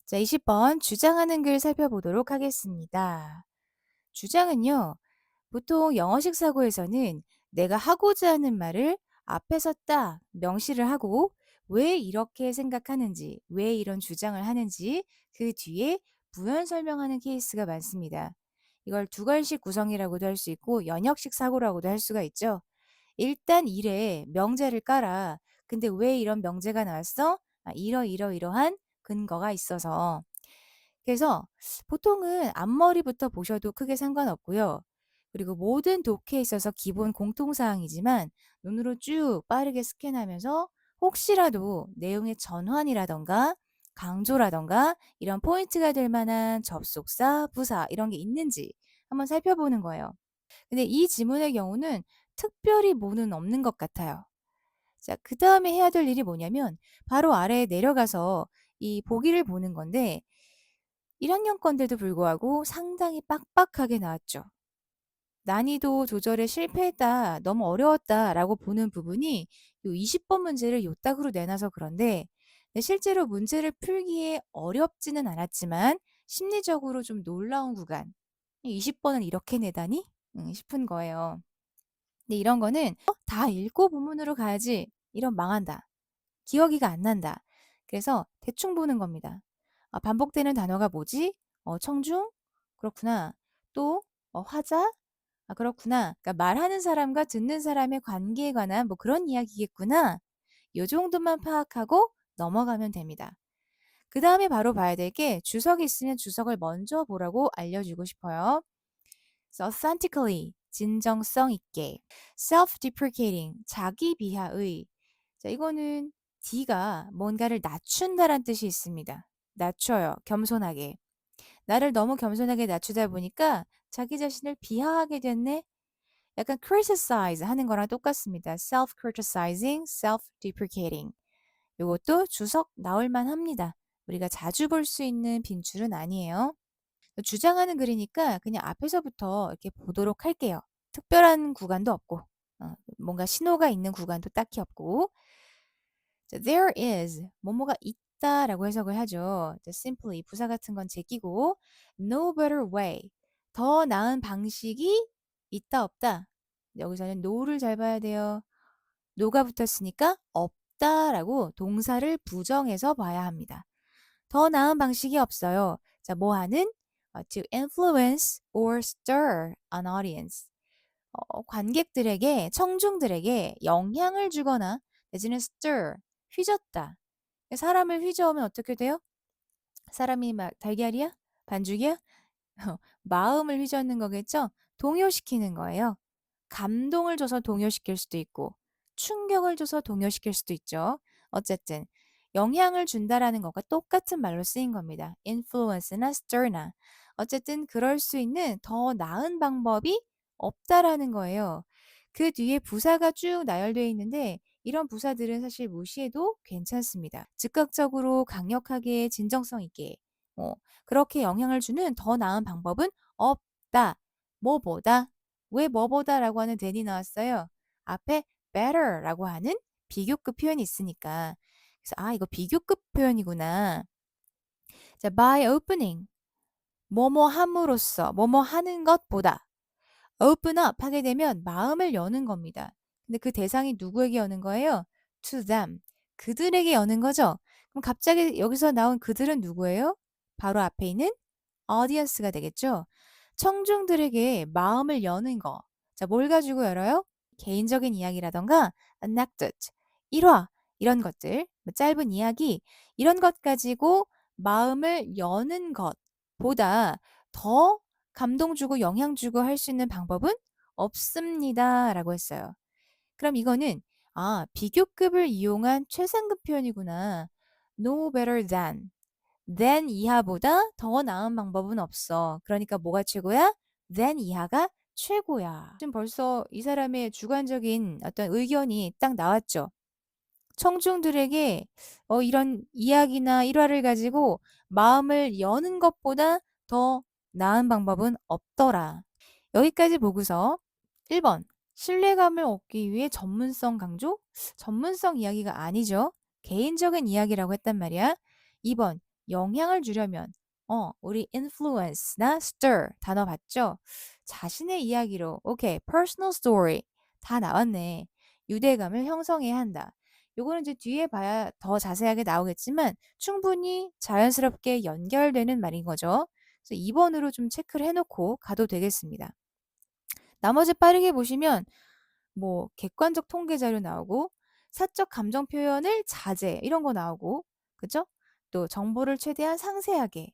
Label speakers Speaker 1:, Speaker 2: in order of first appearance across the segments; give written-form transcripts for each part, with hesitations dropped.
Speaker 1: 자, 20번 주장하는 글 살펴보도록 하겠습니다. 주장은요, 보통 영어식 사고에서는 내가 하고자 하는 말을 앞에서 딱 명시를 하고 왜 이렇게 생각하는지, 왜 이런 주장을 하는지 그 뒤에 부연 설명하는 케이스가 많습니다. 이걸 두괄식 구성이라고도 할 수 있고 연역식 사고라고도 할 수가 있죠. 일단 일에 명제를 깔아. 근데 왜 이런 명제가 나왔어? 이러이러이러한 근거가 있어서. 그래서 보통은 앞머리부터 보셔도 크게 상관없고요. 그리고 모든 독해에 있어서 기본 공통사항이지만 눈으로 쭉 빠르게 스캔하면서 혹시라도 내용의 전환이라던가 강조라던가 이런 포인트가 될 만한 접속사, 부사 이런 게 있는지 한번 살펴보는 거예요. 근데 이 지문의 경우는 특별히 뭐는 없는 것 같아요. 자, 그 다음에 해야 될 일이 뭐냐면 바로 아래에 내려가서 이 보기를 보는 건데 1학년 건데도 불구하고 상당히 빡빡하게 나왔죠. 난이도 조절에 실패했다, 너무 어려웠다 라고 보는 부분이 요 20번 문제를 요딱으로 내놔서 그런데 실제로 문제를 풀기에 어렵지는 않았지만 심리적으로 좀 놀라운 구간 20번을 이렇게 내다니? 싶은 거예요. 근데 이런 거는 다 읽고 본문으로 가야지 이런 망한다. 기억이가 안 난다. 그래서 대충 보는 겁니다. 반복되는 단어가 뭐지? 청중? 그렇구나. 또 화자? 그렇구나. 그러니까 말하는 사람과 듣는 사람의 관계에 관한 뭐 그런 이야기겠구나. 요 정도만 파악하고 넘어가면 됩니다. 그 다음에 바로 봐야 될 게 주석이 있으면 주석을 먼저 보라고 알려주고 싶어요. 그래서 authentically, 진정성 있게. self-deprecating, 자기 비하의. 자, 이거는 D가 뭔가를 낮춘다란 뜻이 있습니다. 낮춰요. 겸손하게. 나를 너무 겸손하게 낮추다 보니까 자기 자신을 비하하게 됐네? 약간 criticize 하는 거랑 똑같습니다. self-criticizing, self-deprecating. 요것도 주석 나올만 합니다. 우리가 자주 볼 수 있는 빈줄은 아니에요. 주장하는 글이니까 그냥 앞에서부터 이렇게 보도록 할게요. 특별한 구간도 없고, 뭔가 신호가 있는 구간도 딱히 없고. 자, there is, 뭐뭐가 있다라고 해석을 하죠. 자, simply, 부사 같은 건 제끼고, no better way, 더 나은 방식이 있다, 없다. 여기서는 no를 잘 봐야 돼요. no가 붙었으니까 없다라고 동사를 부정해서 봐야 합니다. 더 나은 방식이 없어요. 자, 뭐 하는? To influence or stir an audience. 관객들에게, 청중들에게 영향을 주거나 내지는 stir, 휘젓다. 사람을 휘저으면 어떻게 돼요? 사람이 막 달걀이야? 반죽이야? 마음을 휘젓는 거겠죠? 동요시키는 거예요. 감동을 줘서 동요시킬 수도 있고 충격을 줘서 동요시킬 수도 있죠. 어쨌든 영향을 준다라는 것과 똑같은 말로 쓰인 겁니다. influence나 stir나. 어쨌든 그럴 수 있는 더 나은 방법이 없다라는 거예요. 그 뒤에 부사가 쭉 나열되어 있는데 이런 부사들은 사실 무시해도 괜찮습니다. 즉각적으로 강력하게 진정성 있게 그렇게 영향을 주는 더 나은 방법은 없다. 뭐보다 왜 뭐보다라고 하는 than이 나왔어요? 앞에 better라고 하는 비교급 표현이 있으니까. 그래서 이거 비교급 표현이구나. 자, by opening 뭐뭐 함으로써 뭐뭐 하는 것보다 open up 하게 되면 마음을 여는 겁니다. 근데 그 대상이 누구에게 여는 거예요? to them. 그들에게 여는 거죠. 그럼 갑자기 여기서 나온 그들은 누구예요? 바로 앞에 있는 audience가 되겠죠. 청중들에게 마음을 여는 거. 자, 뭘 가지고 열어요? 개인적인 이야기라던가 anecdote, 일화 이런 것들, 뭐 짧은 이야기 이런 것 가지고 마음을 여는 것보다 더 감동 주고 영향 주고 할 수 있는 방법은 없습니다. 라고 했어요. 그럼 이거는 비교급을 이용한 최상급 표현이구나. No better than 이하보다 더 나은 방법은 없어. 그러니까 뭐가 최고야? than 이하가 최고야. 지금 벌써 이 사람의 주관적인 어떤 의견이 딱 나왔죠. 청중들에게 이런 이야기나 일화를 가지고 마음을 여는 것보다 더 나은 방법은 없더라. 여기까지 보고서 1번 신뢰감을 얻기 위해 전문성 강조? 전문성 이야기가 아니죠. 개인적인 이야기라고 했단 말이야. 2번 영향을 주려면 우리 influence나 stir 단어 봤죠? 자신의 이야기로 오케이, personal story 다 나왔네. 유대감을 형성해야 한다. 요거는 이제 뒤에 봐야 더 자세하게 나오겠지만 충분히 자연스럽게 연결되는 말인 거죠. 그래서 2번으로 좀 체크를 해놓고 가도 되겠습니다. 나머지 빠르게 보시면 뭐 객관적 통계 자료 나오고 사적 감정 표현을 자제 이런 거 나오고 그죠? 또 정보를 최대한 상세하게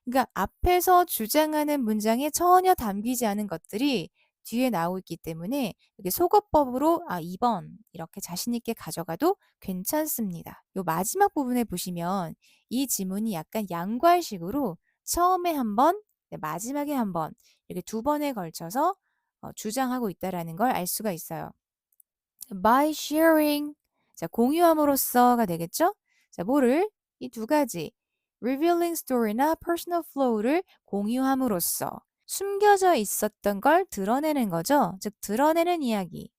Speaker 1: 그러니까 앞에서 주장하는 문장에 전혀 담기지 않은 것들이 뒤에 나오고 있기 때문에 이렇게 속어법으로 2번 이렇게 자신 있게 가져가도 괜찮습니다. 요 마지막 부분에 보시면 이 지문이 약간 양괄식으로 처음에 한 번, 네, 마지막에 한 번 이렇게 두 번에 걸쳐서 주장하고 있다라는 걸 알 수가 있어요. by sharing 자 공유함으로써가 되겠죠? 자 뭐를 이 두 가지 revealing story나 personal flow를 공유함으로써 숨겨져 있었던 걸 드러내는 거죠. 즉 드러내는 이야기.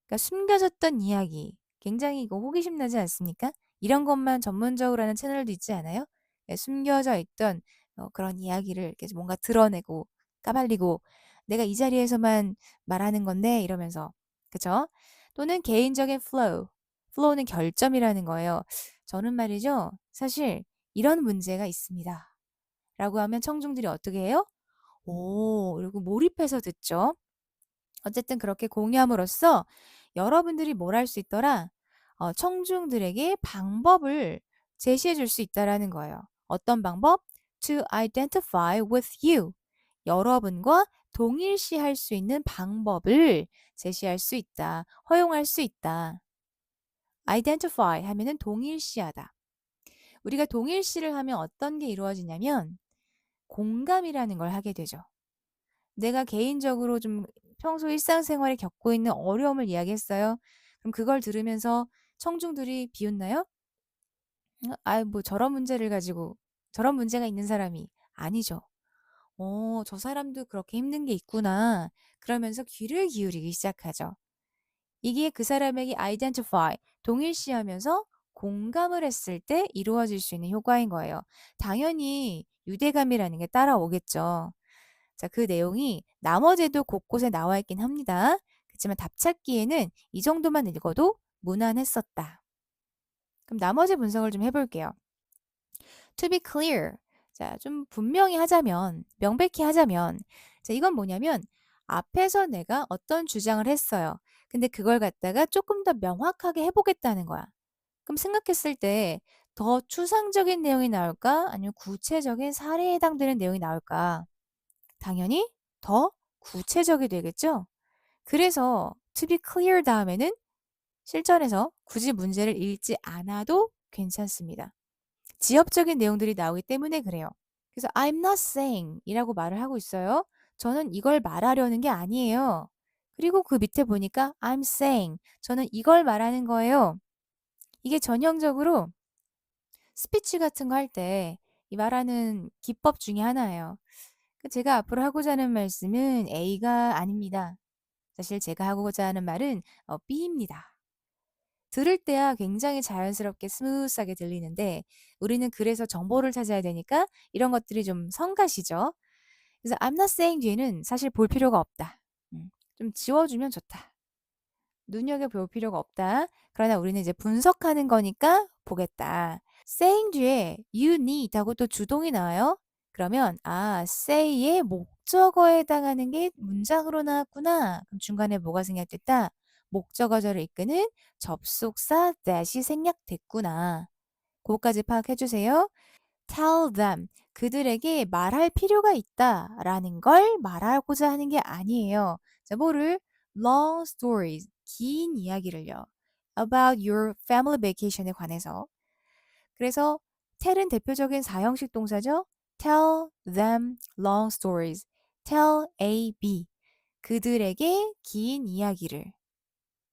Speaker 1: 그러니까 숨겨졌던 이야기. 굉장히 이거 호기심 나지 않습니까? 이런 것만 전문적으로 하는 채널도 있지 않아요? 네, 숨겨져 있던 그런 이야기를 이렇게 뭔가 드러내고 까발리고 내가 이 자리에서만 말하는 건데 이러면서 그쵸? 또는 개인적인 flow. flow는 결점이라는 거예요. 저는 말이죠. 사실 이런 문제가 있습니다. 라고 하면 청중들이 어떻게 해요? 오, 이러고 몰입해서 듣죠. 어쨌든 그렇게 공유함으로써 여러분들이 뭘 할 수 있더라? 청중들에게 방법을 제시해 줄 수 있다라는 거예요. 어떤 방법? To identify with you. 여러분과 동일시할 수 있는 방법을 제시할 수 있다. 허용할 수 있다. identify 하면은 동일시하다. 우리가 동일시를 하면 어떤 게 이루어지냐면 공감이라는 걸 하게 되죠. 내가 개인적으로 좀 평소 일상생활에 겪고 있는 어려움을 이야기했어요. 그럼 그걸 들으면서 청중들이 비웃나요? 뭐 저런 문제를 가지고 저런 문제가 있는 사람이 아니죠. 저 사람도 그렇게 힘든 게 있구나. 그러면서 귀를 기울이기 시작하죠. 이게 그 사람에게 identify, 동일시하면서 공감을 했을 때 이루어질 수 있는 효과인 거예요. 당연히 유대감이라는 게 따라오겠죠. 자, 그 내용이 나머지도 곳곳에 나와 있긴 합니다. 그렇지만 답찾기에는 이 정도만 읽어도 무난했었다. 그럼 나머지 분석을 좀 해볼게요. To be clear. 자, 좀 분명히 하자면, 명백히 하자면, 자, 이건 뭐냐면, 앞에서 내가 어떤 주장을 했어요. 근데 그걸 갖다가 조금 더 명확하게 해보겠다는 거야. 그럼 생각했을 때 더 추상적인 내용이 나올까? 아니면 구체적인 사례에 해당되는 내용이 나올까? 당연히 더 구체적이 되겠죠? 그래서 to be clear 다음에는 실전에서 굳이 문제를 읽지 않아도 괜찮습니다. 지엽적인 내용들이 나오기 때문에 그래요. 그래서 I'm not saying 이라고 말을 하고 있어요. 저는 이걸 말하려는 게 아니에요. 그리고 그 밑에 보니까 I'm saying 저는 이걸 말하는 거예요. 이게 전형적으로 스피치 같은 거 할 때 이 말하는 기법 중에 하나예요. 제가 앞으로 하고자 하는 말씀은 A가 아닙니다. 사실 제가 하고자 하는 말은 B입니다. 들을 때야 굉장히 자연스럽게 스무스하게 들리는데 우리는 그래서 정보를 찾아야 되니까 이런 것들이 좀 성가시죠. 그래서 I'm not saying 뒤에는 사실 볼 필요가 없다. 좀 지워주면 좋다. 눈여겨볼 필요가 없다. 그러나 우리는 이제 분석하는 거니까 보겠다. saying 뒤에 you need 하고 또 주동이 나와요. 그러면 say의 목적어에 해당하는 게 문장으로 나왔구나. 그럼 중간에 뭐가 생략됐다? 목적어절을 이끄는 접속사 that이 생략됐구나. 그거까지 파악해 주세요. tell them 그들에게 말할 필요가 있다라는 걸 말하고자 하는 게 아니에요. 자, 뭐를 long stories 긴 이야기를요. about your family vacation에 관해서. 그래서 tell은 대표적인 사형식 동사죠. tell them long stories. tell A, B. 그들에게 긴 이야기를.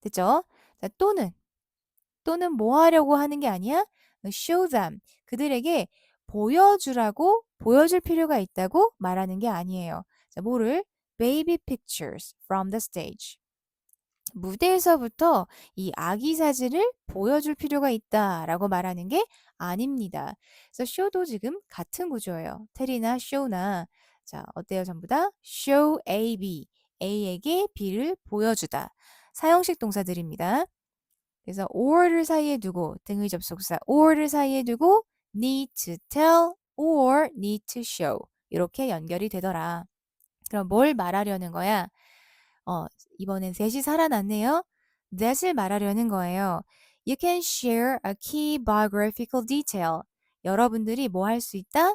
Speaker 1: 됐죠? 자, 또는 뭐 하려고 하는 게 아니야? show them. 그들에게 보여주라고 보여줄 필요가 있다고 말하는 게 아니에요. 자, 뭐를? baby pictures from the stage. 무대에서부터 이 아기 사진을 보여줄 필요가 있다라고 말하는 게 아닙니다. 그래서 show도 지금 같은 구조예요. 텔이나 show나 자 어때요? 전부 다 show A, B. A에게 B를 보여주다. 사형식 동사들입니다. 그래서 or를 사이에 두고 등의 접속사 or를 사이에 두고 need to tell or need to show 이렇게 연결이 되더라. 그럼 뭘 말하려는 거야? 어, 이번엔 셋이 살아났네요. that을 말하려는 거예요. You can share a key biographical detail. 여러분들이 뭐 할 수 있다?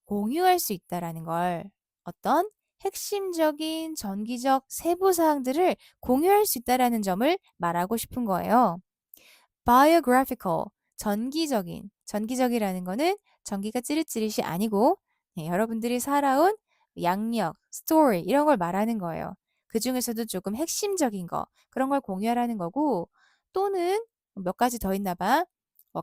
Speaker 1: 공유할 수 있다라는 걸. 어떤 핵심적인 전기적 세부 사항들을 공유할 수 있다라는 점을 말하고 싶은 거예요. biographical, 전기적인. 전기적이라는 거는 전기가 찌릿찌릿이 아니고 네, 여러분들이 살아온 양력, story 이런 걸 말하는 거예요. 그 중에서도 조금 핵심적인 거 그런 걸 공유하라는 거고 또는 몇 가지 더 있나 봐.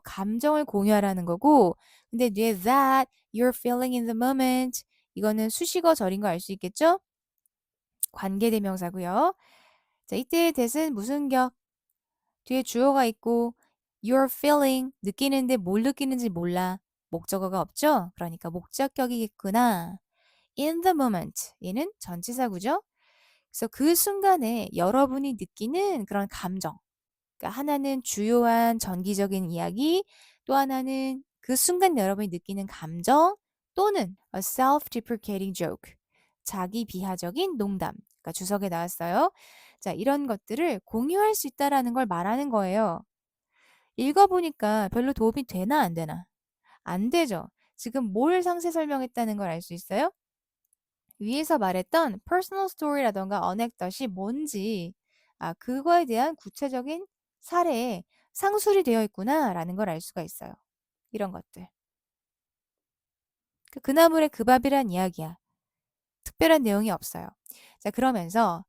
Speaker 1: 감정을 공유하라는 거고 근데 뒤에 that you're feeling in the moment 이거는 수식어 절인 거 알 수 있겠죠? 관계대명사고요. 자, 이때의 that은 무슨 격? 뒤에 주어가 있고 you're feeling 느끼는데 뭘 느끼는지 몰라. 목적어가 없죠? 그러니까 목적격이겠구나. in the moment 얘는 전치사구죠. 그래서 그 순간에 여러분이 느끼는 그런 감정. 그러니까 하나는 주요한 전기적인 이야기, 또 하나는 그 순간 여러분이 느끼는 감정 또는 a self-deprecating joke. 자기 비하적인 농담. 그러니까 주석에 나왔어요. 자, 이런 것들을 공유할 수 있다라는 걸 말하는 거예요. 읽어보니까 별로 도움이 되나 안 되나? 안 되죠. 지금 뭘 상세 설명했다는 걸 알 수 있어요? 위에서 말했던 personal story라던가 anecdote이 뭔지, 그거에 대한 구체적인 사례에 상술이 되어 있구나라는 걸 알 수가 있어요. 이런 것들. 그 나물의 그 밥이란 이야기야. 특별한 내용이 없어요. 자, 그러면서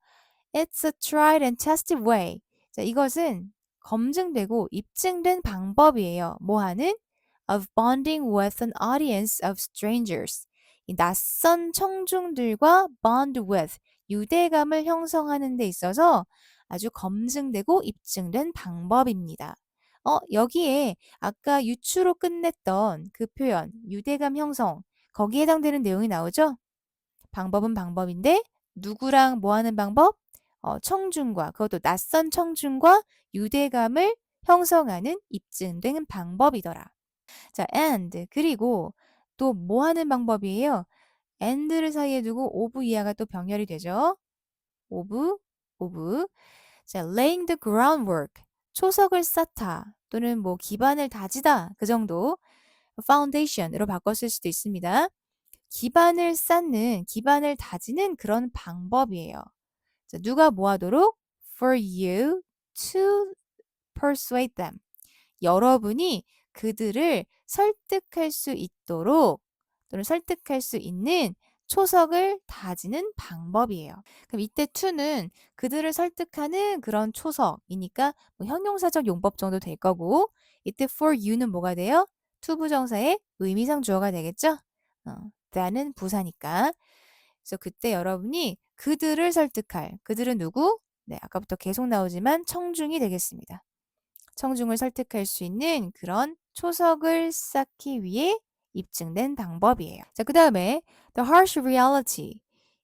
Speaker 1: It's a tried and tested way. 자, 이것은 검증되고 입증된 방법이에요. 뭐 하는? Of bonding with an audience of strangers. 이 낯선 청중들과 bond with, 유대감을 형성하는 데 있어서 아주 검증되고 입증된 방법입니다. 여기에 아까 유추로 끝냈던 그 표현, 유대감 형성, 거기에 해당되는 내용이 나오죠? 방법은 방법인데 누구랑 뭐 하는 방법? 청중과 그것도 낯선 청중과 유대감을 형성하는 입증된 방법이더라. 자, and 그리고 또 뭐 하는 방법이에요? and를 사이에 두고 of 이하가 또 병렬이 되죠. of. 자, laying the groundwork. 초석을 쌓다 또는 뭐 기반을 다지다 그 정도 foundation으로 바꿨을 수도 있습니다. 기반을 쌓는, 기반을 다지는 그런 방법이에요. 자, 누가 뭐 하도록? For you to persuade them. 여러분이 그들을 설득할 수 있도록 또는 설득할 수 있는 초석을 다지는 방법이에요. 그럼 이때 to는 그들을 설득하는 그런 초석이니까 뭐 형용사적 용법 정도 될 거고 이때 for you는 뭐가 돼요? to 부정사의 의미상 주어가 되겠죠? that은 부사니까. 그래서 그때 여러분이 그들을 설득할 그들은 누구? 네, 아까부터 계속 나오지만 청중이 되겠습니다. 청중을 설득할 수 있는 그런 초석을 쌓기 위해 입증된 방법이에요. 자, 그 다음에 the harsh reality.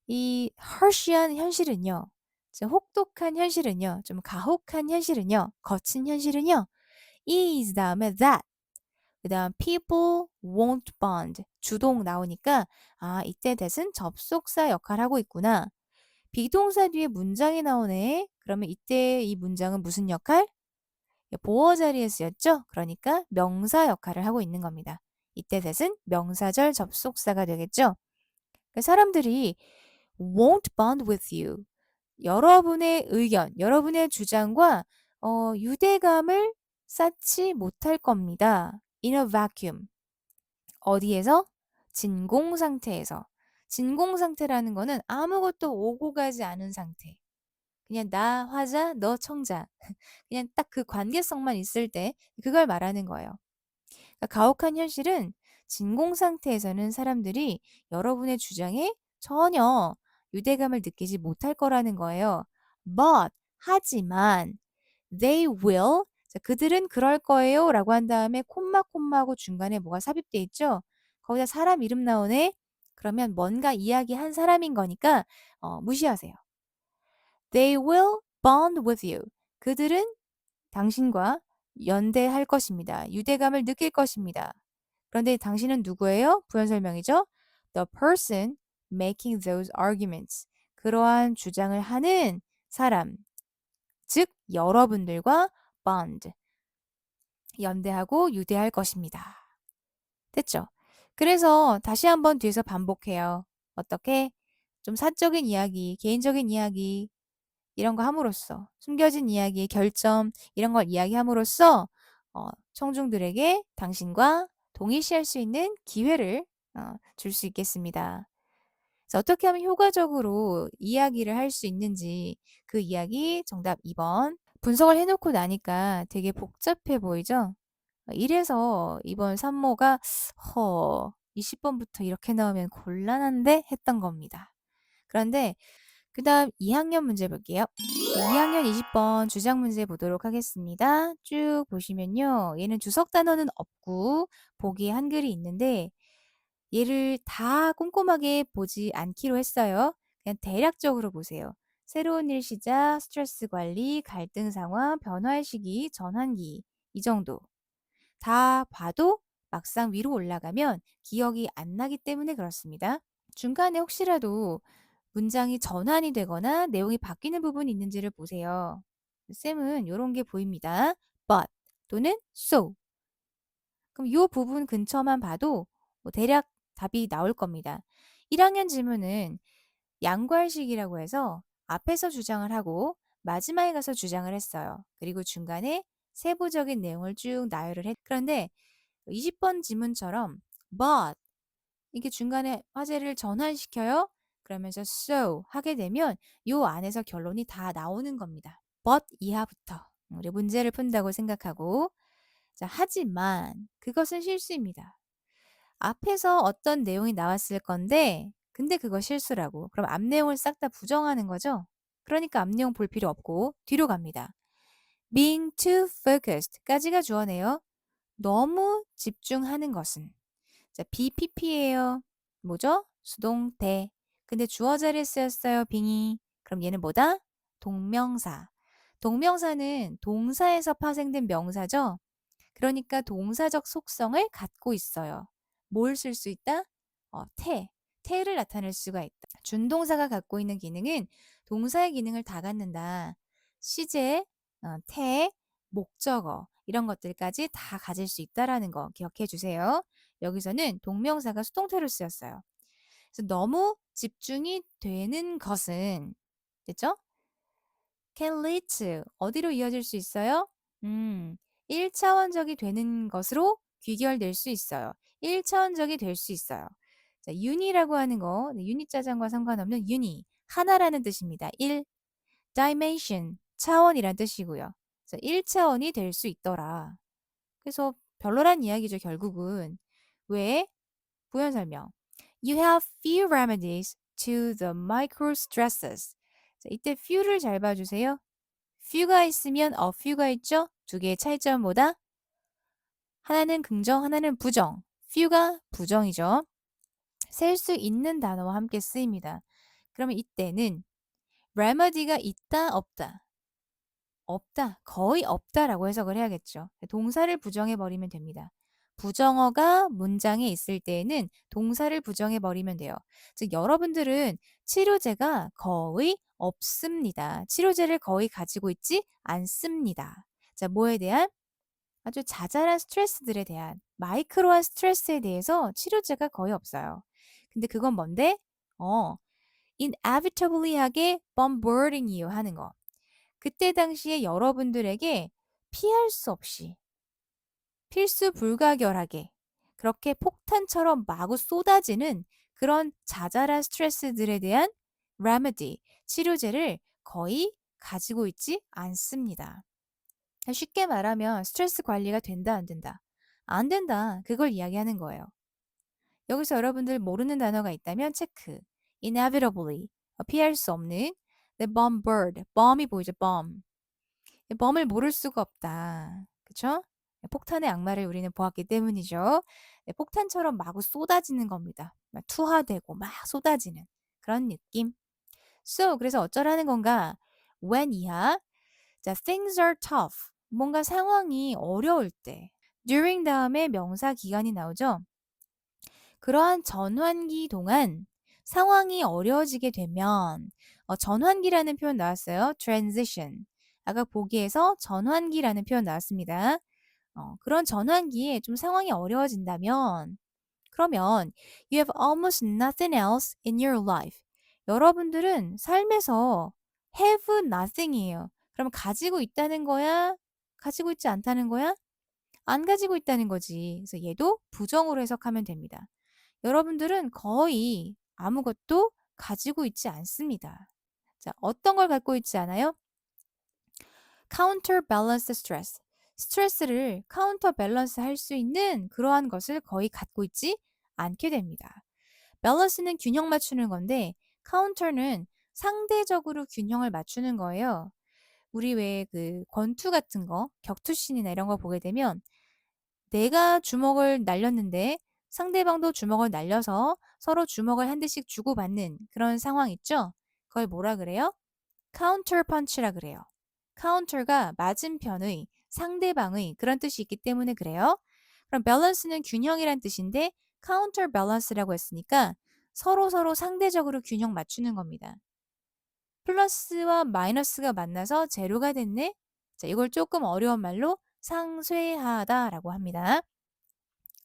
Speaker 1: 이 harsh한 현실은요. 좀 혹독한 현실은요. 좀 가혹한 현실은요. 거친 현실은요. is 다음에 that. 그 다음 people won't bond. 주동 나오니까 이때 that은 접속사 역할을 하고 있구나. 비동사 뒤에 문장이 나오네. 그러면 이때 이 문장은 무슨 역할? 보어 자리에 쓰였죠? 그러니까 명사 역할을 하고 있는 겁니다. 이때 that은 명사절 접속사가 되겠죠? 그러니까 사람들이 won't bond with you. 여러분의 의견, 여러분의 주장과 유대감을 쌓지 못할 겁니다. in a vacuum. 어디에서? 진공 상태에서. 진공 상태라는 거는 아무것도 오고 가지 않은 상태. 그냥 나 화자, 너 청자. 그냥 딱 그 관계성만 있을 때 그걸 말하는 거예요. 그러니까 가혹한 현실은 진공 상태에서는 사람들이 여러분의 주장에 전혀 유대감을 느끼지 못할 거라는 거예요. But 하지만 they will 자, 그들은 그럴 거예요 라고 한 다음에 콤마하고 중간에 뭐가 삽입돼 있죠? 거기다 사람 이름 나오네? 그러면 뭔가 이야기한 사람인 거니까 무시하세요. They will bond with you. 그들은 당신과 연대할 것입니다. 유대감을 느낄 것입니다. 그런데 당신은 누구예요? 부연 설명이죠. The person making those arguments. 그러한 주장을 하는 사람, 즉 여러분들과 bond, 연대하고 유대할 것입니다. 됐죠? 그래서 다시 한번 뒤에서 반복해요. 어떻게? 좀 사적인 이야기, 개인적인 이야기, 이런 거 함으로써 숨겨진 이야기의 결점 이런 걸 이야기함으로써 청중들에게 당신과 동일시할 수 있는 기회를 줄 수 있겠습니다. 그래서 어떻게 하면 효과적으로 이야기를 할 수 있는지 그 이야기 정답 2번 분석을 해놓고 나니까 되게 복잡해 보이죠? 이래서 이번 산모가 20번부터 이렇게 나오면 곤란한데 했던 겁니다. 그런데 그 다음 2학년 문제 볼게요. 2학년 20번 주장 문제 보도록 하겠습니다. 쭉 보시면요. 얘는 주석 단어는 없고 보기에 한글이 있는데 얘를 다 꼼꼼하게 보지 않기로 했어요. 그냥 대략적으로 보세요. 새로운 일 시작, 스트레스 관리, 갈등 상황, 변화의 시기, 전환기 이 정도. 다 봐도 막상 위로 올라가면 기억이 안 나기 때문에 그렇습니다. 중간에 혹시라도 문장이 전환이 되거나 내용이 바뀌는 부분이 있는지를 보세요. 쌤은 이런 게 보입니다. but 또는 so. 그럼 이 부분 근처만 봐도 대략 답이 나올 겁니다. 1학년 질문은 양괄식이라고 해서 앞에서 주장을 하고 마지막에 가서 주장을 했어요. 그리고 중간에 세부적인 내용을 쭉 나열을 했. 그런데 20번 지문처럼 but 이게 중간에 화제를 전환시켜요. 그러면서 so 하게 되면 요 안에서 결론이 다 나오는 겁니다. but 이하부터 우리 문제를 푼다고 생각하고 자, 하지만 그것은 실수입니다. 앞에서 어떤 내용이 나왔을 건데 근데 그거 실수라고. 그럼 앞 내용을 싹 다 부정하는 거죠. 그러니까 앞 내용 볼 필요 없고 뒤로 갑니다. being too focused까지가 주어네요. 너무 집중하는 것은 자, BPP예요. 뭐죠? 수동태. 근데 주어 자리에 쓰였어요. 빙이. 그럼 얘는 뭐다? 동명사. 동명사는 동사에서 파생된 명사죠? 그러니까 동사적 속성을 갖고 있어요. 뭘 쓸 수 있다? 태. 태를 나타낼 수가 있다. 준동사가 갖고 있는 기능은 동사의 기능을 다 갖는다. 시제, 태, 목적어 이런 것들까지 다 가질 수 있다라는 거 기억해 주세요. 여기서는 동명사가 수동태로 쓰였어요. 그래서 너무 집중이 되는 것은 됐죠? can lead to 어디로 이어질 수 있어요? 1차원적이 되는 것으로 귀결될 수 있어요. 1차원적이 될 수 있어요. 자, un이라고 하는 거, 유닛 자장과 상관없는 uni, 하나라는 뜻입니다. 1, dimension, 차원이란 뜻이고요. 그래서 1차원이 될 수 있더라. 그래서 별로란 이야기죠, 결국은. 왜? 부연 설명. You have few remedies to the micro stresses. 자, 이때 few를 잘 봐주세요. few가 있으면 a few가 있죠? 두 개의 차이점은 뭐다? 하나는 긍정, 하나는 부정. few가 부정이죠. 셀 수 있는 단어와 함께 쓰입니다. 그러면 이때는 remedy가 있다, 없다. 없다, 거의 없다라고 해석을 해야겠죠. 동사를 부정해 버리면 됩니다. 부정어가 문장에 있을 때에는 동사를 부정해 버리면 돼요. 즉 여러분들은 치료제가 거의 없습니다. 치료제를 거의 가지고 있지 않습니다. 자, 뭐에 대한? 아주 자잘한 스트레스들에 대한 마이크로한 스트레스에 대해서 치료제가 거의 없어요. 근데 그건 뭔데? inevitably하게 bombarding you 하는 거. 그때 당시에 여러분들에게 피할 수 없이 필수 불가결하게 그렇게 폭탄처럼 마구 쏟아지는 그런 자잘한 스트레스들에 대한 remedy, 치료제를 거의 가지고 있지 않습니다. 쉽게 말하면 스트레스 관리가 된다, 안 된다? 안 된다. 그걸 이야기하는 거예요. 여기서 여러분들 모르는 단어가 있다면 체크. inevitably, 피할 수 없는 네, bombard. bomb이 보이죠? bomb. 범을 모를 수가 없다. 그쵸? 폭탄의 악마를 우리는 보았기 때문이죠. 네, 폭탄처럼 마구 쏟아지는 겁니다. 막 투하되고 막 쏟아지는 그런 느낌. So, 그래서 어쩌라는 건가? when 이하. 자, things are tough. 뭔가 상황이 어려울 때. during 다음에 명사 기간이 나오죠. 그러한 전환기 동안 상황이 어려워지게 되면 전환기라는 표현 나왔어요. transition. 아까 보기에서 전환기라는 표현 나왔습니다. 그런 전환기에 좀 상황이 어려워진다면 그러면 you have almost nothing else in your life. 여러분들은 삶에서 have nothing이에요. 그럼 가지고 있다는 거야? 가지고 있지 않다는 거야? 안 가지고 있다는 거지. 그래서 얘도 부정으로 해석하면 됩니다. 여러분들은 거의 아무것도 가지고 있지 않습니다. 자, 어떤 걸 갖고 있지 않아요? counterbalance stress. 스트레스를 카운터 밸런스 할 수 있는 그러한 것을 거의 갖고 있지 않게 됩니다. 밸런스는 균형 맞추는 건데 카운터는 상대적으로 균형을 맞추는 거예요. 우리 왜 그 권투 같은 거, 격투신이나 이런 거 보게 되면 내가 주먹을 날렸는데 상대방도 주먹을 날려서 서로 주먹을 한 대씩 주고받는 그런 상황 있죠? 그걸 뭐라 그래요? 카운터 펀치라 그래요. 카운터가 맞은편의 상대방의 그런 뜻이 있기 때문에 그래요. 그럼 밸런스는 균형이란 뜻인데 카운터 밸런스라고 했으니까 서로 상대적으로 균형 맞추는 겁니다. 플러스와 마이너스가 만나서 제로가 됐네. 자, 이걸 조금 어려운 말로 상쇄하다라고 합니다.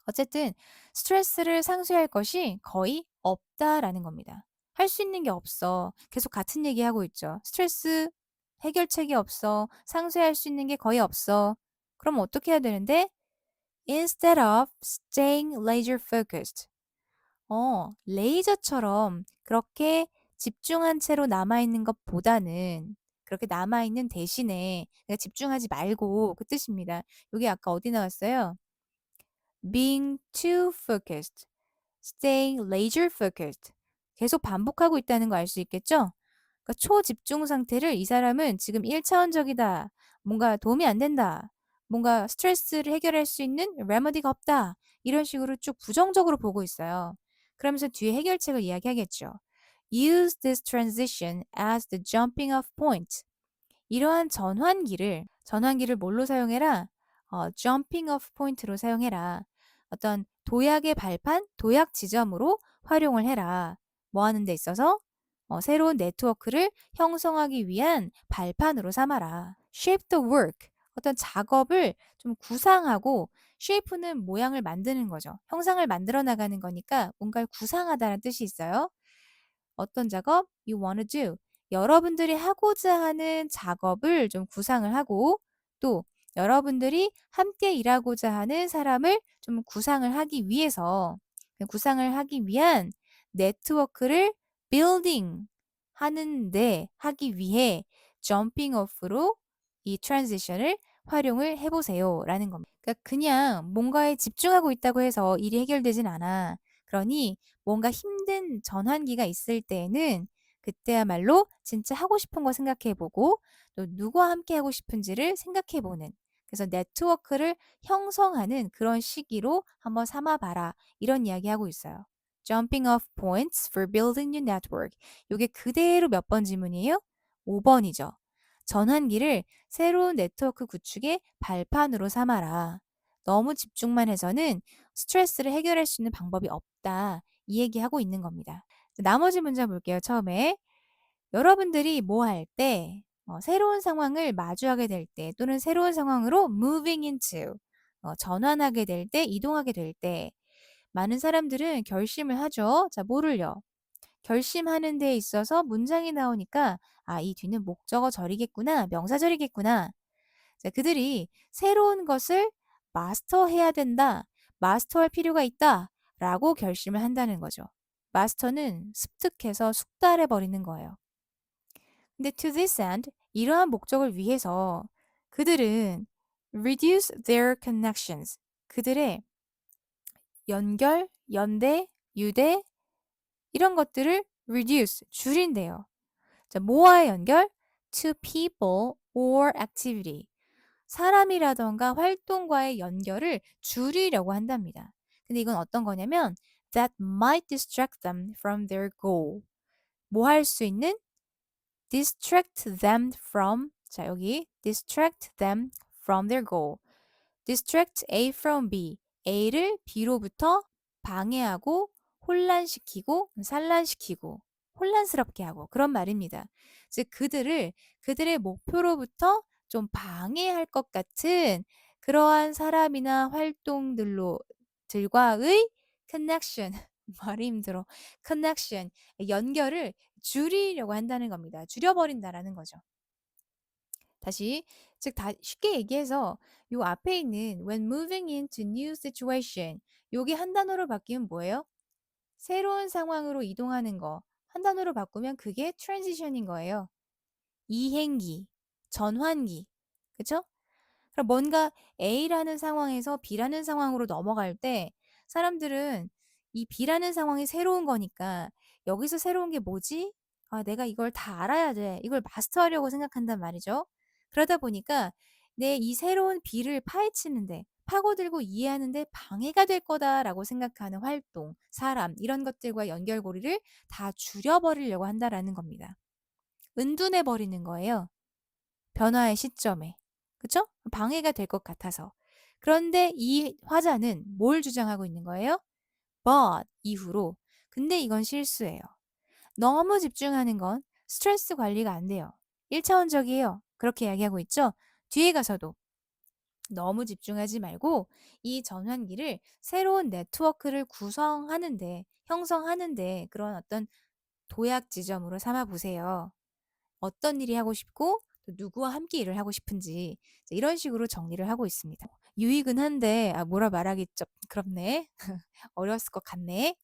Speaker 1: 어쨌든 스트레스를 상쇄할 것이 거의 없다라는 겁니다. 할 수 있는 게 없어. 계속 같은 얘기하고 있죠. 스트레스 해결책이 없어. 상쇄할 수 있는 게 거의 없어. 그럼 어떻게 해야 되는데? Instead of staying laser focused. 레이저처럼 그렇게 집중한 채로 남아있는 것보다는 그렇게 남아있는 대신에 내가 집중하지 말고 그 뜻입니다. 여기 아까 어디 나왔어요? being too focused, staying laser focused. 계속 반복하고 있다는 거 알 수 있겠죠? 그러니까 초집중 상태를 이 사람은 지금 1차원적이다. 뭔가 도움이 안 된다. 뭔가 스트레스를 해결할 수 있는 레머디가 없다. 이런 식으로 쭉 부정적으로 보고 있어요. 그러면서 뒤에 해결책을 이야기하겠죠. Use this transition as the jumping off point. 이러한 전환기를 뭘로 사용해라? jumping off point로 사용해라. 어떤 도약의 발판, 도약 지점으로 활용을 해라. 뭐 하는 데 있어서? 새로운 네트워크를 형성하기 위한 발판으로 삼아라. shape the work. 어떤 작업을 좀 구상하고 shape는 모양을 만드는 거죠. 형상을 만들어 나가는 거니까 뭔가를 구상하다는 뜻이 있어요. 어떤 작업? You wanna do. 여러분들이 하고자 하는 작업을 좀 구상을 하고 또 여러분들이 함께 일하고자 하는 사람을 좀 구상을 하기 위한 네트워크를 building 하기 위해 jumping off로 이 transition을 활용을 해보세요 라는 겁니다. 그러니까 그냥 뭔가에 집중하고 있다고 해서 일이 해결되진 않아. 그러니 뭔가 힘든 전환기가 있을 때에는 그때야말로 진짜 하고 싶은 거 생각해보고 또 누구와 함께 하고 싶은지를 생각해보는 그래서 네트워크를 형성하는 그런 시기로 한번 삼아봐라 이런 이야기 하고 있어요. Jumping off points for building new network. 이게 그대로 몇 번 지문이에요? 5번이죠. 전환기를 새로운 네트워크 구축의 발판으로 삼아라. 너무 집중만 해서는 스트레스를 해결할 수 있는 방법이 없다. 이 얘기하고 있는 겁니다. 나머지 문장 볼게요. 처음에 여러분들이 뭐 할 때, 새로운 상황을 마주하게 될 때, 또는 새로운 상황으로 moving into, 전환하게 될 때, 이동하게 될 때, 많은 사람들은 결심을 하죠. 자, 뭐를요? 결심하는 데 있어서 문장이 나오니까, 아, 이 뒤는 목적어절이겠구나, 명사절이겠구나. 자, 그들이 새로운 것을 마스터해야 된다, 마스터할 필요가 있다, 라고 결심을 한다는 거죠. 마스터는 습득해서 숙달해 버리는 거예요. 근데 to this end, 이러한 목적을 위해서 그들은 reduce their connections, 그들의 연결, 연대, 유대 이런 것들을 reduce, 줄인대요. 자, 뭐와의 연결? To people or activity. 사람이라던가 활동과의 연결을 줄이려고 한답니다. 근데 이건 어떤 거냐면 that might distract them from their goal. 뭐 할 수 있는? distract them from 자, 여기 distract them from their goal. distract A from B. A를 B로부터 방해하고 혼란시키고 산란시키고 혼란스럽게 하고 그런 말입니다. 즉 그들의 목표로부터 좀 방해할 것 같은 그러한 사람이나 활동들로 들과의 connection 말이 힘들어. connection 연결을 줄이려고 한다는 겁니다. 줄여버린다라는 거죠. 다시 즉 다 쉽게 얘기해서 요 앞에 있는 when moving into new situation 요게 한 단어로 바뀌면 뭐예요? 새로운 상황으로 이동하는 거. 한 단어로 바꾸면 그게 transition인 거예요. 이행기, 전환기. 그쵸? 그럼 뭔가 A라는 상황에서 B라는 상황으로 넘어갈 때 사람들은 이 B라는 상황이 새로운 거니까 여기서 새로운 게 뭐지? 아, 내가 이걸 다 알아야 돼. 이걸 마스터하려고 생각한단 말이죠. 그러다 보니까 내 이 새로운 B를 파헤치는데 파고들고 이해하는데 방해가 될 거다라고 생각하는 활동, 사람 이런 것들과 연결고리를 다 줄여버리려고 한다라는 겁니다. 은둔해 버리는 거예요. 변화의 시점에. 그쵸? 방해가 될 것 같아서. 그런데 이 화자는 뭘 주장하고 있는 거예요? but 이후로. 근데 이건 실수예요. 너무 집중하는 건 스트레스 관리가 안 돼요. 1차원적이에요. 그렇게 이야기하고 있죠? 뒤에 가서도 너무 집중하지 말고 이 전환기를 새로운 네트워크를 구성하는데, 형성하는데 그런 어떤 도약 지점으로 삼아 보세요. 어떤 일이 하고 싶고 또 누구와 함께 일을 하고 싶은지 이런 식으로 정리를 하고 있습니다. 유익은 한데 뭐라 말하기 좀 그렇네. 어려웠을 것 같네.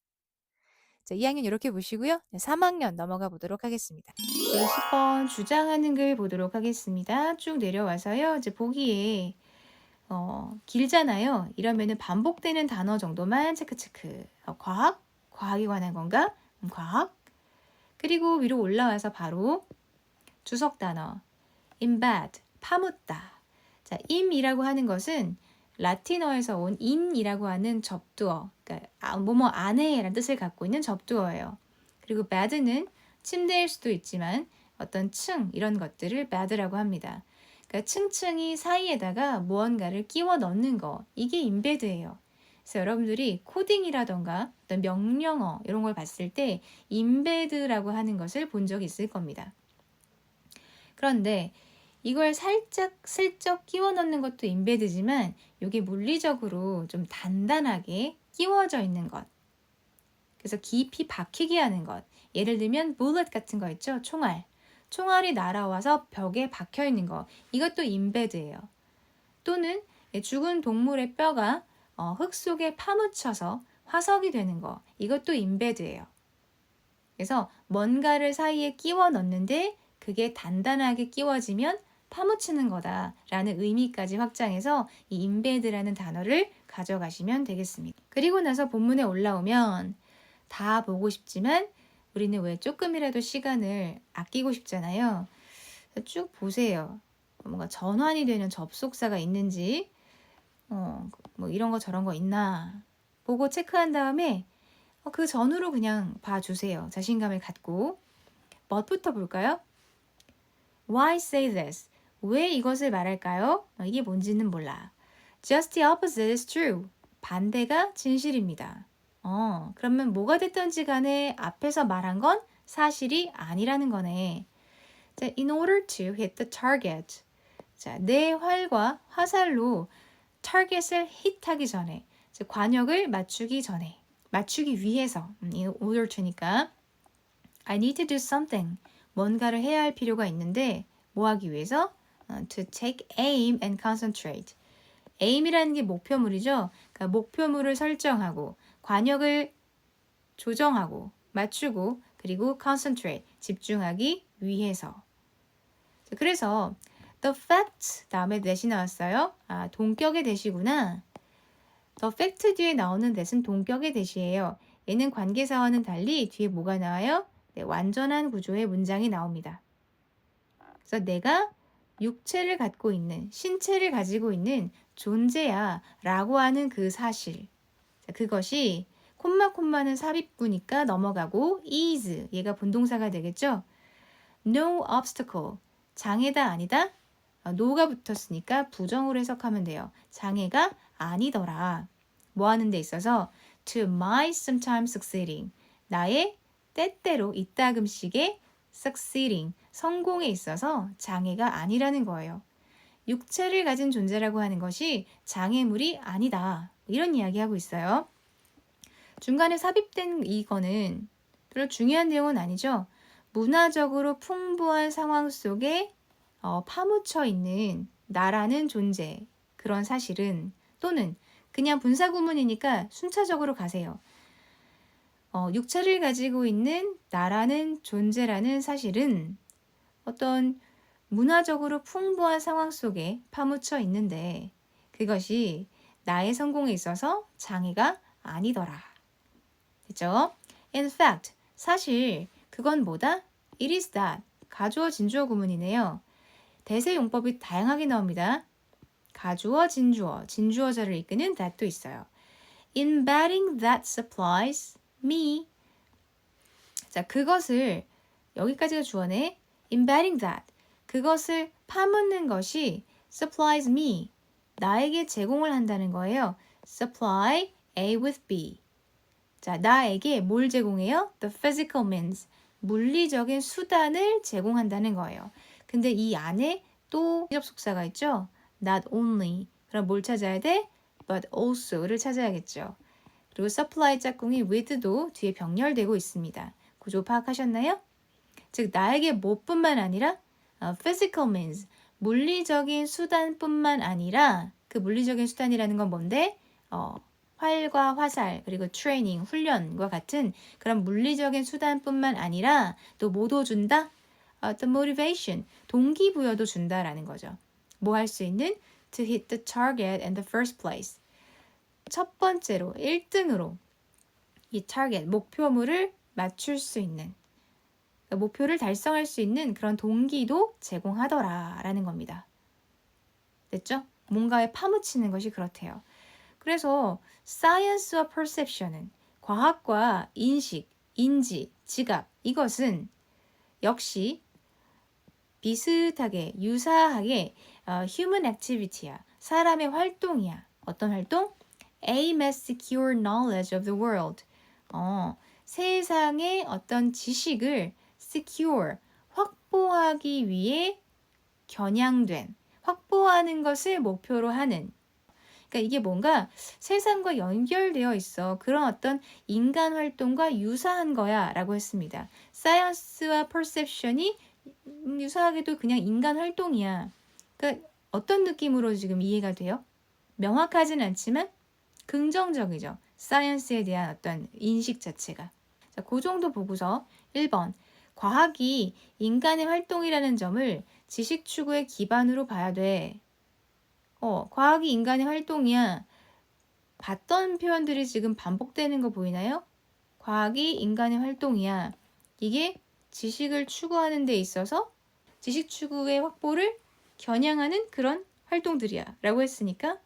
Speaker 1: 자, 2학년 이렇게 보시고요. 3학년 넘어가 보도록 하겠습니다. 20번 주장하는 글 보도록 하겠습니다. 쭉 내려와서요. 이제 보기에 길잖아요. 이러면은 반복되는 단어 정도만 체크체크. 과학이 관한 건가? 과학. 그리고 위로 올라와서 바로 주석 단어 embed, 파묻다. 자, im이라고 하는 것은 라틴어에서 온 in이라고 하는 접두어, 그러니까 뭐뭐 안에라는 뜻을 갖고 있는 접두어예요. 그리고 bed는 침대일 수도 있지만 어떤 층 이런 것들을 bed라고 합니다. 그러니까 층층이 사이에다가 무언가를 끼워 넣는 거, 이게 embed예요. 그래서 여러분들이 코딩이라던가 어떤 명령어 이런 걸 봤을 때 embed라고 하는 것을 본 적이 있을 겁니다. 그런데 이걸 살짝 슬쩍 끼워 넣는 것도 인베드지만 이게 물리적으로 좀 단단하게 끼워져 있는 것. 그래서 깊이 박히게 하는 것. 예를 들면 bullet 같은 거 있죠? 총알. 총알이 날아와서 벽에 박혀 있는 거. 이것도 인베드예요. 또는 죽은 동물의 뼈가 흙 속에 파묻혀서 화석이 되는 거. 이것도 인베드예요. 그래서 뭔가를 사이에 끼워 넣는데 그게 단단하게 끼워지면 파묻히는 거다라는 의미까지 확장해서 이 embed라는 단어를 가져가시면 되겠습니다. 그리고 나서 본문에 올라오면 다 보고 싶지만 우리는 왜 조금이라도 시간을 아끼고 싶잖아요. 쭉 보세요. 뭔가 전환이 되는 접속사가 있는지 뭐 이런 거 저런 거 있나 보고 체크한 다음에 그 전후로 그냥 봐주세요. 자신감을 갖고. 뭐부터 볼까요? Why say this? 왜 이것을 말할까요? 이게 뭔지는 몰라. Just the opposite is true. 반대가 진실입니다. 그러면 뭐가 됐든지 간에 앞에서 말한 건 사실이 아니라는 거네. 자, in order to hit the target. 자, 내 활과 화살로 타겟을 hit하기 전에, 즉 관역을 맞추기 전에, 맞추기 위해서, in order to니까 I need to do something. 뭔가를 해야 할 필요가 있는데 뭐 하기 위해서? To take aim and concentrate. aim이라는 게 목표물이죠. 그러니까 목표물을 설정하고 관역을 조정하고 맞추고 그리고 concentrate, 집중하기 위해서. 그래서 the fact 다음에 that이 나왔어요. 동격의 that이구나. the fact 뒤에 나오는 that은 동격의 that이에요. 얘는 관계사와는 달리 뒤에 뭐가 나와요? 네, 완전한 구조의 문장이 나옵니다. 그래서 내가 육체를 갖고 있는, 신체를 가지고 있는 존재야 라고 하는 그 사실. 자, 그것이 콤마는 삽입구니까 넘어가고 is 얘가 본동사가 되겠죠. No obstacle 장애다 아니다. no가 붙었으니까 부정으로 해석하면 돼요. 장애가 아니더라. 뭐 하는 데 있어서 to my sometimes succeeding 나의 때때로 이따금씩의 succeeding 성공에 있어서 장애가 아니라는 거예요. 육체를 가진 존재라고 하는 것이 장애물이 아니다. 이런 이야기하고 있어요. 중간에 삽입된 이거는 별로 중요한 내용은 아니죠. 문화적으로 풍부한 상황 속에 파묻혀 있는 나라는 존재, 그런 사실은 또는 그냥 분사구문이니까 순차적으로 가세요. 육체를 가지고 있는 나라는 존재라는 사실은 어떤 문화적으로 풍부한 상황 속에 파묻혀 있는데 그것이 나의 성공에 있어서 장애가 아니더라. 됐죠? In fact, 사실 그건 뭐다? It is that. 가주어 진주어 구문이네요. 대세 용법이 다양하게 나옵니다. 가주어, 진주어, 진주어절을 이끄는 that도 있어요. Embedding that supplies me. 자, 그것을 여기까지가 주어네. Embedding that. 그것을 파묻는 것이 supplies me. 나에게 제공을 한다는 거예요. Supply A with B. 자, 나에게 뭘 제공해요? The physical means. 물리적인 수단을 제공한다는 거예요. 근데 이 안에 또 접속사가 있죠? Not only. 그럼 뭘 찾아야 돼? But also를 찾아야겠죠. 그리고 supply 짝꿍이 with도 뒤에 병렬되고 있습니다. 구조 파악하셨나요? 즉 나에게 뭐뿐만 아니라 physical means. 물리적인 수단뿐만 아니라 그 물리적인 수단이라는 건 뭔데? 활과 화살 그리고 트레이닝, 훈련과 같은 그런 물리적인 수단뿐만 아니라 또 뭐도 준다? The motivation, 동기부여도 준다라는 거죠. 뭐 할 수 있는? To hit the target in the first place. 첫 번째로 1등으로 이 target, 목표물을 맞출 수 있는 목표를 달성할 수 있는 그런 동기도 제공하더라라는 겁니다. 됐죠? 뭔가에 파묻히는 것이 그렇대요. 그래서 science와 perception은 과학과 인식, 인지, 지각 이것은 역시 비슷하게 유사하게 human activity야. 사람의 활동이야. 어떤 활동? aim at secure knowledge of the world. 세상의 어떤 지식을 secure, 확보하기 위해 겨냥된, 확보하는 것을 목표로 하는 그러니까 이게 뭔가 세상과 연결되어 있어. 그런 어떤 인간 활동과 유사한 거야 라고 했습니다. 사이언스와 퍼셉션이 유사하게도 그냥 인간 활동이야. 그러니까 어떤 느낌으로 지금 이해가 돼요? 명확하진 않지만 긍정적이죠. 사이언스에 대한 어떤 인식 자체가. 자, 그 정도 보고서 1번 과학이 인간의 활동이라는 점을 지식 추구의 기반으로 봐야 돼. 과학이 인간의 활동이야. 봤던 표현들이 지금 반복되는 거 보이나요? 과학이 인간의 활동이야. 이게 지식을 추구하는 데 있어서 지식 추구의 확보를 겨냥하는 그런 활동들이야. 라고 했으니까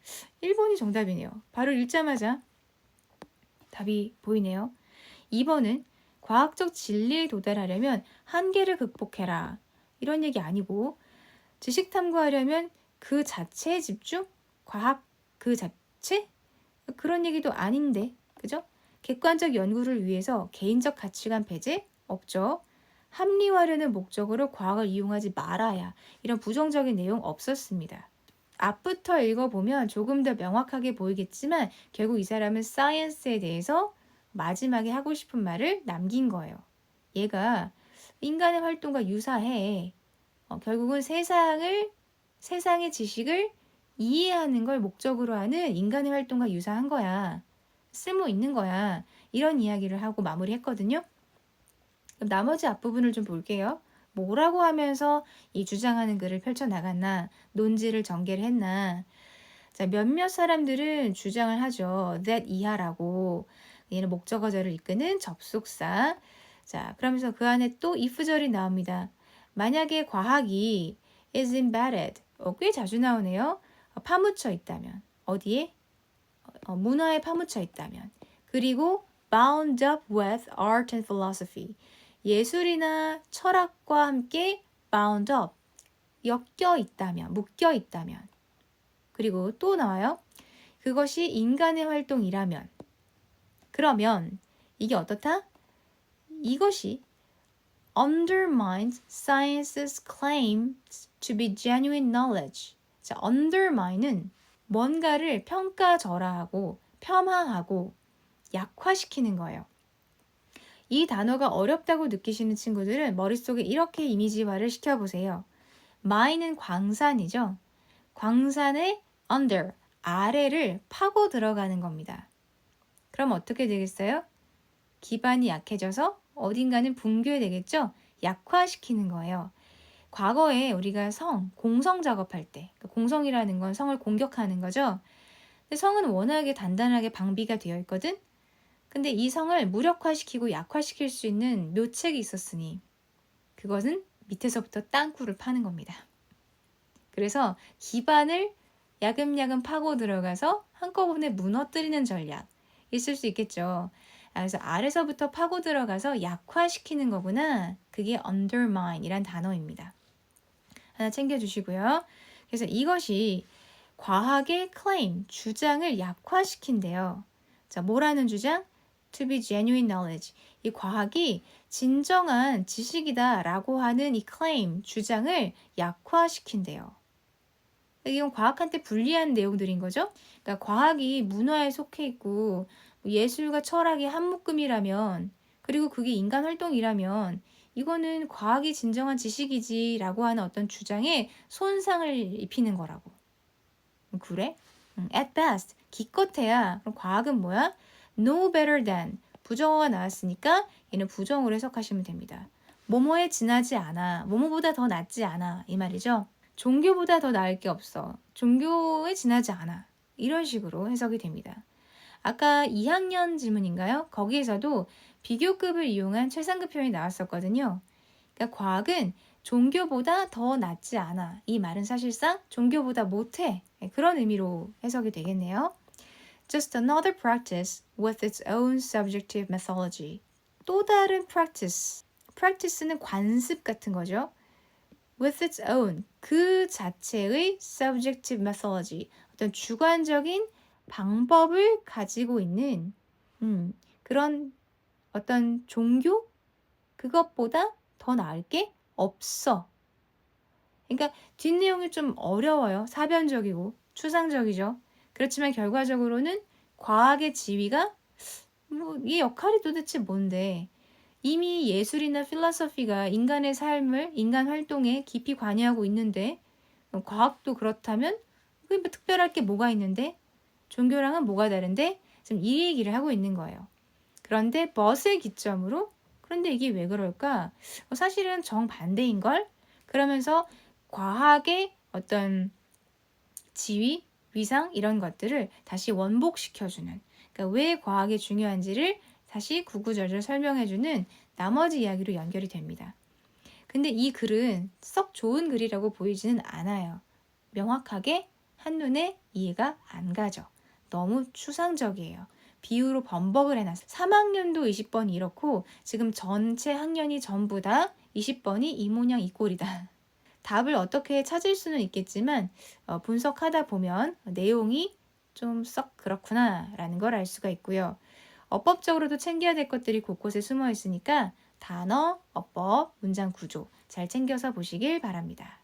Speaker 1: 1번이 정답이네요. 바로 읽자마자 답이 보이네요. 2번은 과학적 진리에 도달하려면 한계를 극복해라. 이런 얘기 아니고 지식 탐구하려면 그 자체에 집중? 과학 그 자체? 그런 얘기도 아닌데, 그죠? 객관적 연구를 위해서 개인적 가치관 배제? 없죠. 합리화하려는 목적으로 과학을 이용하지 말아야. 이런 부정적인 내용 없었습니다. 앞부터 읽어보면 조금 더 명확하게 보이겠지만 결국 이 사람은 사이언스에 대해서 마지막에 하고 싶은 말을 남긴 거예요. 얘가 인간의 활동과 유사해. 결국은 세상의 지식을 이해하는 걸 목적으로 하는 인간의 활동과 유사한 거야. 쓸모 있는 거야. 이런 이야기를 하고 마무리했거든요. 그럼 나머지 앞부분을 좀 볼게요. 뭐라고 하면서 이 주장하는 글을 펼쳐나갔나, 논지를 전개를 했나. 자, 몇몇 사람들은 주장을 하죠. that 이하라고. 얘는 목적어절을 이끄는 접속사. 자, 그러면서 그 안에 또 if절이 나옵니다. 만약에 과학이 is embedded, 꽤 자주 나오네요. 파묻혀 있다면. 어디에? 문화에 파묻혀 있다면. 그리고 bound up with art and philosophy. 예술이나 철학과 함께 bound up, 엮여 있다면, 묶여 있다면. 그리고 또 나와요. 그것이 인간의 활동이라면. 그러면 이게 어떻다? 이것이 undermines science's claim to be genuine knowledge. 자, undermine은 뭔가를 평가절하하고 폄하하고 약화시키는 거예요. 이 단어가 어렵다고 느끼시는 친구들은 머릿속에 이렇게 이미지화를 시켜보세요. mine은 광산이죠. 광산의 under, 아래를 파고 들어가는 겁니다. 그럼 어떻게 되겠어요? 기반이 약해져서 어딘가는 붕괴되겠죠? 약화시키는 거예요. 과거에 우리가 공성 작업할 때, 공성이라는 건 성을 공격하는 거죠. 근데 성은 워낙에 단단하게 방비가 되어 있거든? 근데 이 성을 무력화시키고 약화시킬 수 있는 묘책이 있었으니 그것은 밑에서부터 땅굴을 파는 겁니다. 그래서 기반을 야금야금 파고 들어가서 한꺼번에 무너뜨리는 전략 있을 수 있겠죠. 그래서 아래서부터 파고 들어가서 약화시키는 거구나. 그게 undermine 이란 단어입니다. 하나 챙겨주시고요. 그래서 이것이 과학의 claim, 주장을 약화시킨대요. 자, 뭐라는 주장? To be genuine knowledge. 이 과학이 진정한 지식이다라고 하는 이 claim, 주장을 약화시킨대요. 이건 과학한테 불리한 내용들인 거죠. 그러니까 과학이 문화에 속해 있고 예술과 철학이 한 묶음이라면 그리고 그게 인간 활동이라면 이거는 과학이 진정한 지식이지라고 하는 어떤 주장에 손상을 입히는 거라고. 그래? At best, 기껏해야. 그럼 과학은 뭐야? No better than. 부정어가 나왔으니까 얘는 부정어로 해석하시면 됩니다. 뭐뭐에 지나지 않아. 뭐뭐보다 더 낫지 않아. 이 말이죠. 종교보다 더 나을 게 없어. 종교에 지나지 않아. 이런 식으로 해석이 됩니다. 아까 2학년 지문인가요? 거기에서도 비교급을 이용한 최상급 표현이 나왔었거든요. 그러니까 과학은 종교보다 더 낫지 않아. 이 말은 사실상 종교보다 못해. 그런 의미로 해석이 되겠네요. Just another practice with its own subjective methodology. 또 다른 practice. practice는 관습 같은 거죠. with its own, 그 자체의 subjective methodology, 어떤 주관적인 방법을 가지고 있는 그런 어떤 종교? 그것보다 더 나을 게 없어. 그러니까 뒷내용이 좀 어려워요. 사변적이고 추상적이죠. 그렇지만 결과적으로는 과학의 지위가 이 역할이 도대체 뭔데? 이미 예술이나 필로소피가 인간의 삶을, 인간 활동에 깊이 관여하고 있는데 과학도 그렇다면 그게 뭐 특별할 게 뭐가 있는데? 종교랑은 뭐가 다른데? 지금 이 얘기를 하고 있는 거예요. 그런데 벗을 기점으로 그런데 이게 왜 그럴까? 사실은 정반대인걸? 그러면서 과학의 어떤 지위, 위상 이런 것들을 다시 원복시켜주는 그러니까 왜 과학이 중요한지를 다시 구구절절 설명해주는 나머지 이야기로 연결이 됩니다. 근데 이 글은 썩 좋은 글이라고 보이지는 않아요. 명확하게 한눈에 이해가 안 가죠. 너무 추상적이에요. 비유로 범벅을 해놨어요. 3학년도 20번이 이렇고 지금 전체 학년이 전부 다 20번이 이 모양 이 꼴이다. 답을 어떻게 찾을 수는 있겠지만 분석하다 보면 내용이 좀 썩 그렇구나 라는 걸 알 수가 있고요. 어법적으로도 챙겨야 될 것들이 곳곳에 숨어 있으니까 단어, 어법, 문장 구조 잘 챙겨서 보시길 바랍니다.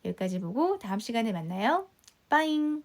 Speaker 1: 여기까지 보고 다음 시간에 만나요. 빠잉!